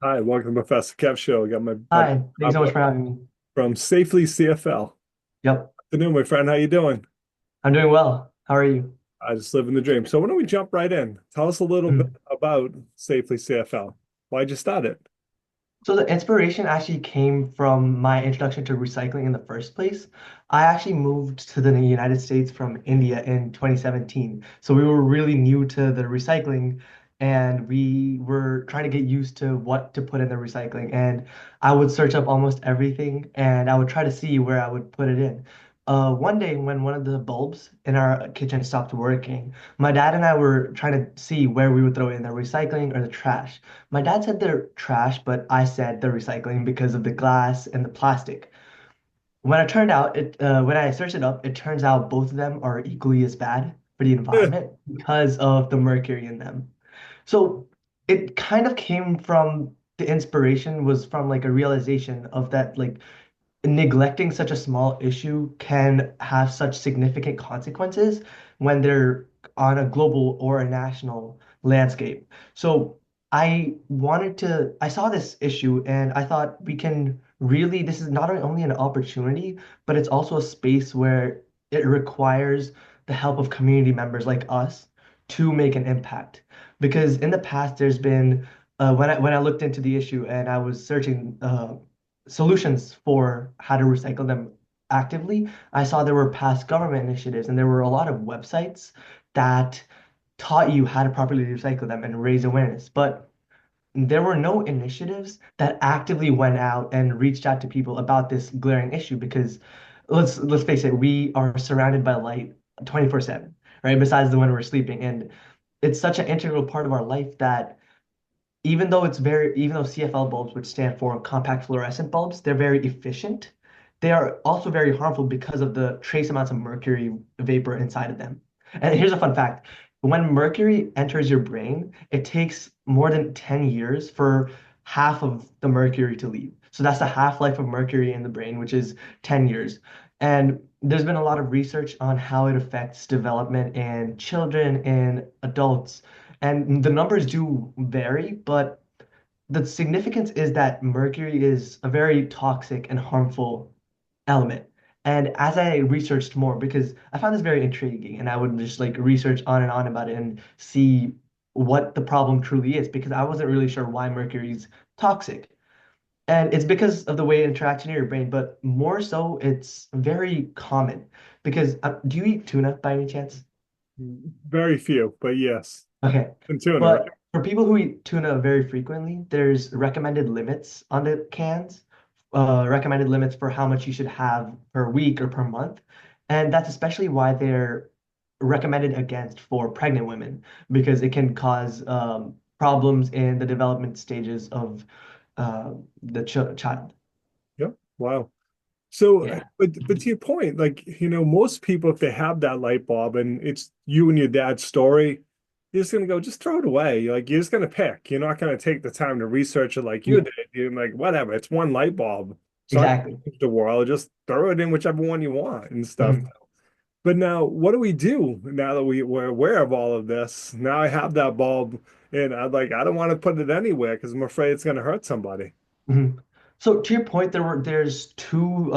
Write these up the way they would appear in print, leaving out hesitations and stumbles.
Hi, welcome to Professor Kev Show. I got my buddy Hi, thanks so much Pablo for having me. from SafelyCFL. Yep, Afternoon, my friend. How you doing? I'm doing well. How are you? I just living the dream. So why don't we jump right in? Tell us a little bit Mhm. about SafelyCFL. Why'd you start it? So the inspiration actually came from my introduction to recycling in the first place. I actually moved to the United States from India in 2017. So we were really new to the recycling and we were trying to get used to what to put in the recycling. And I would search up almost everything and I would try to see where I would put it in. One day when one of the bulbs in our kitchen stopped working, my dad and I were trying to see where we would throw it in the recycling or the trash. My dad said they're trash, but I said they're recycling because of the glass and the plastic. When I searched it up, it turns out both of them are equally as bad for the environment because of the mercury in them. So it kind of came from the inspiration was from like a realization of that like neglecting such a small issue can have such significant consequences when they're on a global or a national landscape. So I saw this issue and I thought we can really, this is not only an opportunity, but it's also a space where it requires the help of community members like us to make an impact. Because in the past, there's been, when I looked into the issue and I was searching, solutions for how to recycle them actively, I saw there were past government initiatives and there were a lot of websites that taught you how to properly recycle them and raise awareness. But there were no initiatives that actively went out and reached out to people about this glaring issue because let's face it, we are surrounded by light 24/7, right? Besides the when we're sleeping. And it's such an integral part of our life that even though CFL bulbs, which stand for compact fluorescent bulbs, they're very efficient. They are also very harmful because of the trace amounts of mercury vapor inside of them. And here's a fun fact. When mercury enters your brain, it takes more than 10 years for half of the mercury to leave. So that's the half-life of mercury in the brain, which is 10 years. And there's been a lot of research on how it affects development in children and adults. And the numbers do vary, but the significance is that mercury is a very toxic and harmful element. And as I researched more, because I found this very intriguing, and I would just like research on and on about it and see what the problem truly is, because I wasn't really sure why mercury is toxic. And it's because of the way it interacts in your brain, but more so, it's very common. Because do you eat tuna by any chance? Very few, but yes. Okay. And tuna, right? But for people who eat tuna very frequently, there's recommended limits on the cans, recommended limits for how much you should have per week or per month. And that's especially why they're recommended against for pregnant women, because it can cause problems in the development stages of the child. Yep. Wow. So, Yeah. but to your point, like, most people, if they have that light bulb and it's you and your dad's story, you're just gonna go, just throw it away. You're just gonna pick. You're not gonna take the time to research it like you Yeah, did. You're like, whatever, it's one light bulb. It's not gonna exactly. change the world. Just throw it in whichever one you want and stuff. Mhm. But now, what do we do now that we're aware of all of this? Now I have that bulb, and I don't want to put it anywhere because I'm afraid it's gonna hurt somebody. Mhm. So to your point, there's two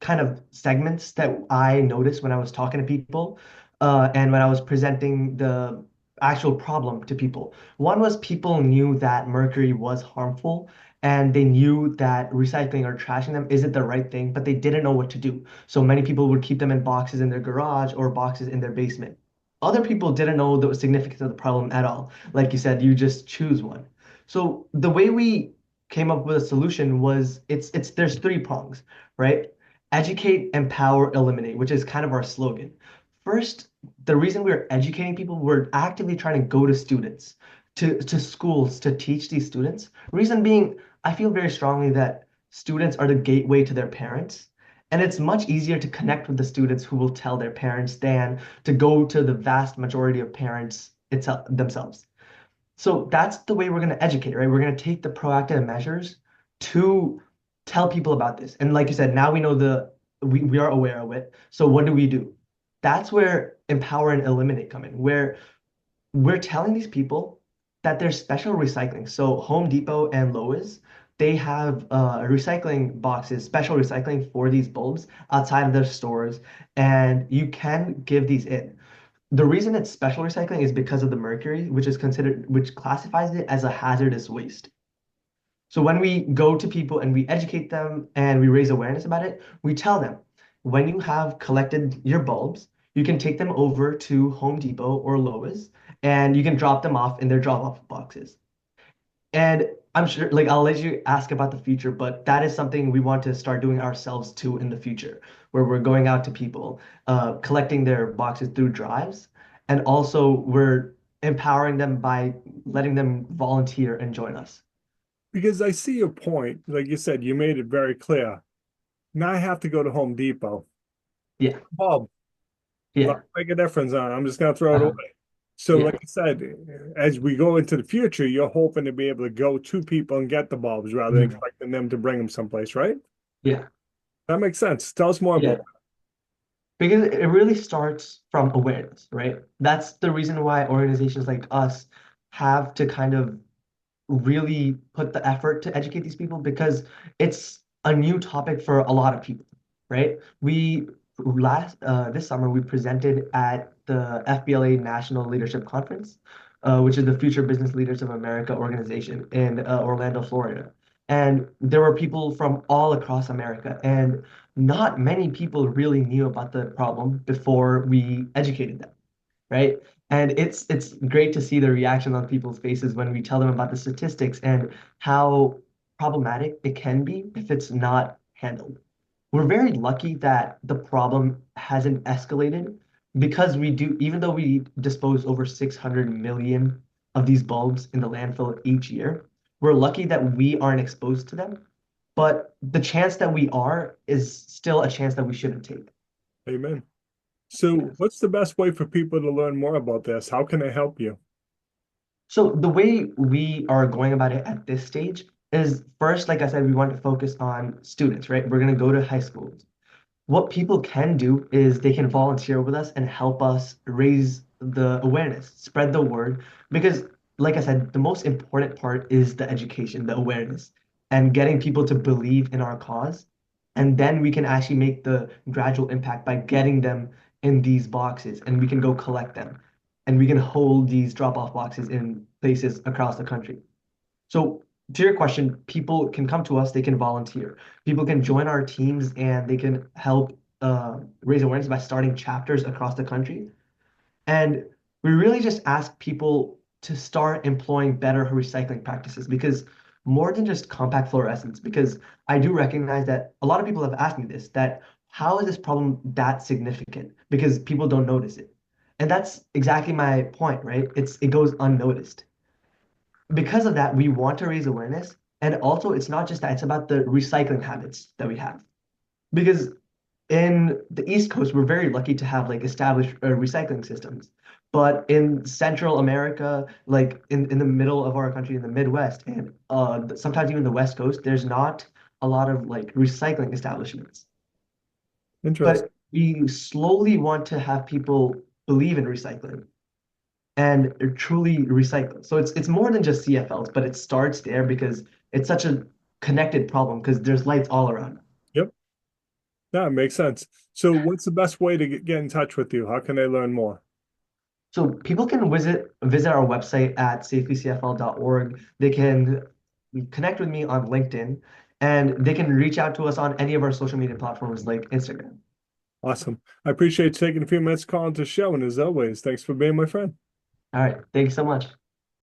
kind of segments that I noticed when I was talking to people, and when I was presenting the actual problem to people. One was people knew that mercury was harmful, and they knew that recycling or trashing them isn't the right thing, but they didn't know what to do. So many people would keep them in boxes in their garage or boxes in their basement. Other people didn't know the significance of the problem at all. Like you said, you just choose one. So the way we came up with a solution was it's there's three prongs, right? Educate, empower, eliminate, which is kind of our slogan. First, the reason we're educating people, we're actively trying to go to students, to schools to teach these students. Reason being, I feel very strongly that students are the gateway to their parents. And it's much easier to connect with the students who will tell their parents than to go to the vast majority of parents itself themselves. So that's the way we're going to educate, right? We're going to take the proactive measures to tell people about this. And like you said, now we know we are aware of it. So what do we do? That's where empower and eliminate come in, where we're telling these people that there's special recycling. So Home Depot and Lowe's, they have recycling boxes, special recycling for these bulbs outside of their stores, and you can give these in. The reason it's special recycling is because of the mercury, which classifies it as a hazardous waste. So when we go to people and we educate them and we raise awareness about it, we tell them when you have collected your bulbs, you can take them over to Home Depot or Lowe's and you can drop them off in their drop-off boxes. And I'm sure, like, I'll let you ask about the future, but that is something we want to start doing ourselves too in the future, where we're going out to people, collecting their boxes through drives, and also we're empowering them by letting them volunteer and join us. Because I see your point. Like you said, you made it very clear. Now I have to go to Home Depot. Yeah, Bob, not yeah, make a difference on it. I'm just gonna throw it uh-huh, away. So, like yeah, I said, as we go into the future, you're hoping to be able to go to people and get the bulbs rather than mhm, expecting them to bring them someplace, right? yeah, That makes sense. Tell us more yeah. about Because it really starts from awareness, right? That's the reason why organizations like us have to kind of really put the effort to educate these people because it's a new topic for a lot of people, right? We last this summer we presented at the FBLA National Leadership Conference, which is the Future Business Leaders of America organization in Orlando, Florida. And there were people from all across America, and not many people really knew about the problem before we educated them, right? And it's great to see the reaction on people's faces when we tell them about the statistics and how problematic it can be if it's not handled. We're very lucky that the problem hasn't escalated because we do, even though we dispose over 600 million of these bulbs in the landfill each year, we're lucky that we aren't exposed to them. But the chance that we are is still a chance that we shouldn't take. it. Amen. So, Yes. what's the best way for people to learn more about this? How can I help you? So the way we are going about it at this stage is first, like I said, we want to focus on students, right? We're going to go to high schools. What people can do is they can volunteer with us and help us raise the awareness, spread the word. Because, like I said, the most important part is the education, the awareness, and getting people to believe in our cause. And then we can actually make the gradual impact by getting them in these boxes and we can go collect them. And we can hold these drop-off boxes in places across the country. So to your question, people can come to us, they can volunteer. People can join our teams and they can help raise awareness by starting chapters across the country. And we really just ask people to start employing better recycling practices because more than just compact fluorescents, because I do recognize that a lot of people have asked me this, that how is this problem that significant? Because people don't notice it. And that's exactly my point, right? It goes unnoticed because of that, we want to raise awareness. And also, it's not just that, it's about the recycling habits that we have. Because in the East Coast, we're very lucky to have like established recycling systems. But in Central America, like in the middle of our country, in the Midwest, and sometimes even the West Coast, there's not a lot of like recycling establishments. Interesting. But we slowly want to have people believe in recycling and truly recycle. So it's more than just CFLs, but it starts there because it's such a connected problem because there's lights all around. Yep. That makes sense. So, what's the best way to get in touch with you? How can I learn more? So people can visit our website at SafelyCFL.org. They can connect with me on LinkedIn, and they can reach out to us on any of our social media platforms like Instagram. Awesome. I appreciate you taking a few minutes calling to show. And as always, thanks for being my friend. All right. Thank you so much.